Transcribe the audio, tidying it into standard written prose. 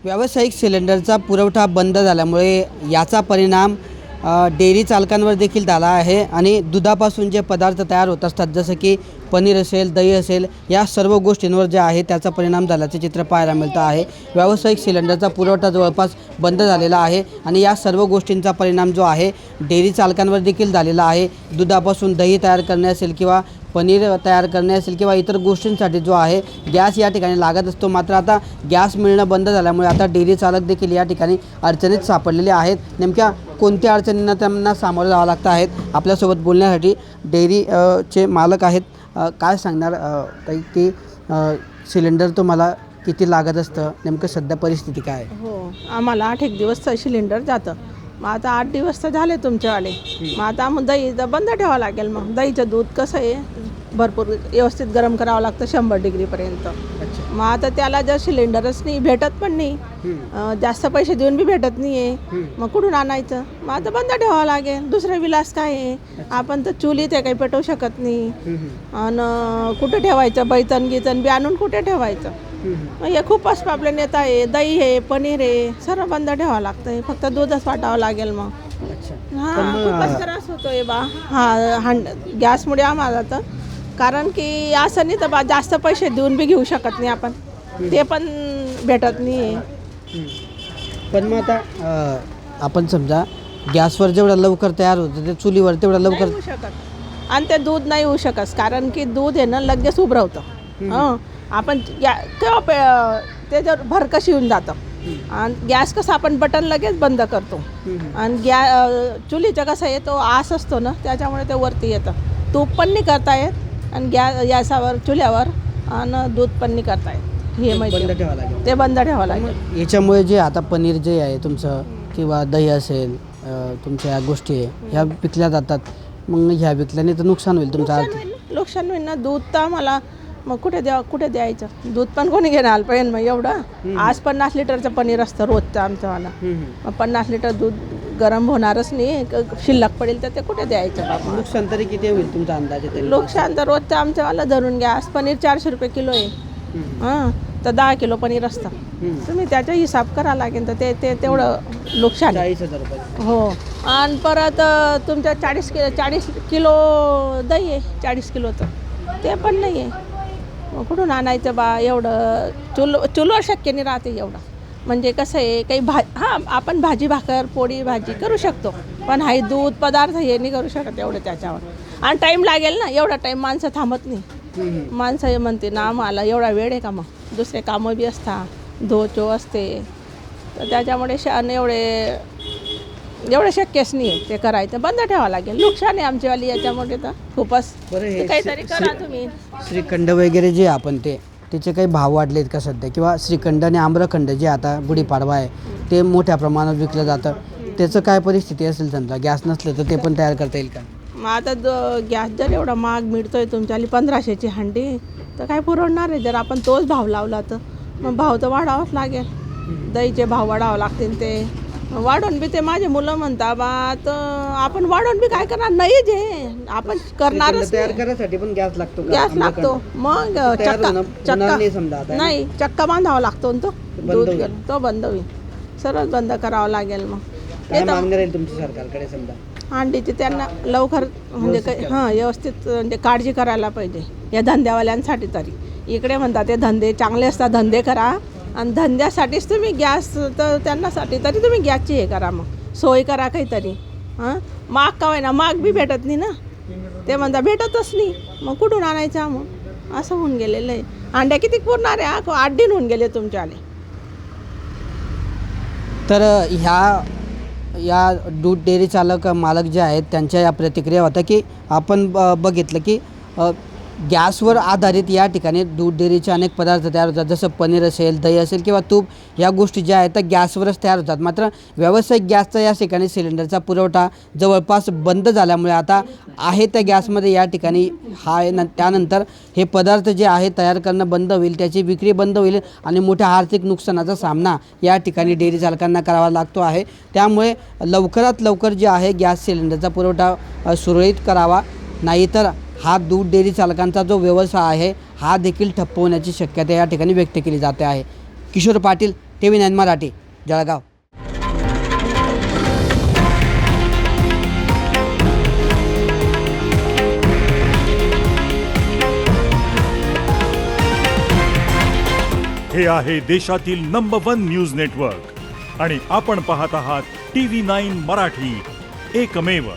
व्यावसायिक सिलेंडरचा पुरवठा बंद झाल्यामुळे याचा परिणाम डेअरी चालकांवर देखील झाला आहे आणि दुधापासून जे पदार्थ तयार होत असतात जसं की पनीर असेल, दही असेल, या सर्व गोष्टींवर जे आहे त्याचा परिणाम झाल्याचे चित्र पाहायला मिळतं आहे। व्यावसायिक सिलेंडरचा पुरवठा जवळपास बंद झालेला आहे आणि या सर्व गोष्टींचा परिणाम जो आहे डेअरी चालकांवर देखील झालेला आहे। दुधापासून दही तयार करणे असेल किंवा पनीर तयार करणे असेल किंवा इतर गोष्टींसाठी जो आहे गॅस या ठिकाणी लागत असतो, मात्र आता गॅस मिळणं बंद झाल्यामुळे आता डेअरी चालक देखील या ठिकाणी अडचणीत सापडलेले आहेत। नेमक्या कोणत्या अडचणींना त्यांना सामोरं जावं लागतं आहेत आपल्यासोबत बोलण्यासाठी डेअरी चे मालक आहेत। काय सांगणार ताई की सिलेंडर तुम्हाला किती लागत असतं, नेमकं सध्या परिस्थिती काय आहे? हो, आम्हाला 8 दिवस सिलेंडर जातं। मग आता 8 दिवस तर झाले तुमच्यावाले। मग आता मग दही तर बंद ठेवावं लागेल। मग दहीचं दूध कसं आहे भरपूर व्यवस्थित गरम करावं लागतं 100 डिग्रीपर्यंत। मग आता त्याला जर सिलेंडरच नाही भेटत पण नाही, जास्त पैसे देऊन बी भेटत नाही आहे, मग कुठून आणायचं? मग आता बंद ठेवावं लागेल। दुसरा विलास काय आहे, आपण तर चुलीत काही पेटवू शकत नाही आणि कुठे ठेवायचं? बैतन गीतन बी आणून कुठे ठेवायचं? मग हे खूपच प्रॉब्लेम येत आहे। दही आहे, पनीर आहे, सर्व बंद ठेवावं लागतं। फक्त दूधच वाटावं लागेल मग। हां, खूपच त्रास होतो आहे बा गॅसमुळे आम्हाला तर, कारण की असं नाही तर बा जास्त पैसे देऊन बी घेऊ शकत नाही आपण, ते पण भेटत नाही आहे। पण मग आता आपण समजा गॅसवर जेवढं लवकर तयार होतं ते चुलीवर तेवढं लवकर होऊ शकत, आणि ते दूध नाही होऊ शकत कारण की दूध आहे ना लगेच उभरवतं। आपण केव्हा त्याच्यावर भरकशी येऊन जातं आणि गॅस कसं आपण बटन लगेच बंद करतो आणि चुलीचं कसं आहे तो आस असतो ना, त्याच्यामुळे ते वरती येतं। तूप पण नाही करता येत आणि गॅसावर चुल्यावर आणि दूध पण नाही करता येत। हे माहिती बंद ठेवावं लागेल, ते बंद ठेवावं लागेल। याच्यामुळे जे आता पनीर जे आहे तुमचं किंवा दही असेल, तुमच्या या गोष्टी आहे ह्या विकल्या जातात, मग ह्या विकल्याने तर नुकसान होईल तुमचं आर्थिक। नुकसान होईल ना। दूध तर मला मग कुठे द्यायचं? दूध पण कोणी घेणार पाहिजे? मग एवढं आज 50 लिटरचं पनीर असतं रोजचं आमचंवाला, मग 50 लिटर दूध गरम होणारच नाही, शिल्लक पडेल तर ते कुठे द्यायचं बाबा? नुकसान तरी किती होईल तुमचा अंदाजे? नुकसान तर रोजचं आमच्यावाला धरून घ्या। आज पनीर 400 रुपये किलो आहे, हां, तर 10 किलो पनीर असतं। तुम्ही त्याचा हिसाब करा लागेल तर ते तेवढं नुकसान 40,000 रुपये। हो, आणि परत तुमच्या 40 किलो दही आहे 40 किलोचं, ते पण नाही आहे। मग कुठून आणायचं बा एवढं? चुलवर शक्य नाही राहते एवढं। म्हणजे कसं आहे काही आपण भाजी भाकर पोळी भाजी करू शकतो, पण हा दूध पदार्थ हे नाही करू शकत एवढं त्याच्यावर, आणि टाईम लागेल ना। एवढा टाईम माणसं थांबत नाही। माणसं हे म्हणते ना आम्हाला एवढा वेळ आहे का? मग दुसरे कामं बी असतात, धोचो असते, तर त्याच्यामुळे एवढं शक्यच नाही आहे ते करायचं। बंद ठेवावं लागेल। नुकसान आहे आमच्यावाली याच्यामध्ये तर खूपच। काहीतरी करा तुम्ही। श्रीखंड वगैरे जे आपण त्याचे काही भाव वाढलेत का सध्या? किंवा श्रीखंड आणि आम्रखंड जे आता गुढीपाडवा आहे ते मोठ्या प्रमाणात विकलं जातं, त्याचं काय परिस्थिती असेल? समजा गॅस नसलं तर ते पण तयार करता येईल का? मग आता गॅस जर एवढा महाग मिळतोय तुमच्याली 1500ची हंडी, तर काय पुरवणार आहे? जर आपण तोच भाव लावला तर मग भाव तर वाढावाच लागेल। दहीचे भाव वाढावं लागतील, ते वाढून बी ते माझे मुलं म्हणता बा तर आपण वाढून बी काय करणार? नाही जे आपण करणारच तयार करण्यासाठी पण गॅस लागतो का? गॅस लागतो। मग चक्का नाही, चक्का बांधावा लागतो ना, तो बंद होईल, सरळ बंद करावं लागेल। मग काय मागणी राहील तुमची सरकारकडे? समजा हंडीची त्यांना लवकर म्हणजे व्यवस्थित म्हणजे काळजी करायला पाहिजे या धंद्यावाल्यांसाठी तरी। इकडे म्हणतात ते धंदे चांगले असतात, धंदे करा, आणि धंद्यासाठीच तुम्ही गॅस तर त्यांनासाठी तरी तुम्ही गॅसची हे करा, मग सोय करा काहीतरी। माग का होईना, माग बी भेटत नाही ना, ते म्हणता भेटतच नाही, मग कुठून आणायचा? मग असं होऊन गेलेलं आहे। अंड्या किती पुरणार आहे? 8 दिन होऊन गेले तुमच्याने। तर या दूध डेअरी चालक मालक जे आहेत त्यांच्या या प्रतिक्रिया होत्या की आपण बघितलं की गॅसवर आधारित या ठिकाणी दूध डेअरीचे अनेक पदार्थ तयार होतात, जसं पनीर असेल, दही असेल किंवा तूप, या गोष्टी ज्या आहेत त्या गॅसवरच तयार होतात। मात्र व्यावसायिक गॅसचा या ठिकाणी सिलेंडरचा पुरवठा जवळपास बंद झाल्यामुळे आता आहे त्या गॅसमध्ये या ठिकाणी त्यानंतर हे पदार्थ जे आहे तयार करणं बंद होईल, त्याची विक्री बंद होईल आणि मोठ्या आर्थिक नुकसानाचा सामना या ठिकाणी डेअरी चालकांना करावा लागतो आहे। त्यामुळे लवकरात लवकर जे आहे गॅस सिलेंडरचा पुरवठा सुरळीत करावा, नाहीतर हा दूध डेअरी चालकांचा जो व्यवसाय आहे हा देखील ठप्प होण्याची शक्यता या ठिकाणी व्यक्त केली जाते आहे। किशोर पाटील, TV9 मराठी, जळगाव. हे आहे देशातील नंबर 1 न्यूज नेटवर्क आणि आपण पाहत आहात TV9 मराठी, एकमेव.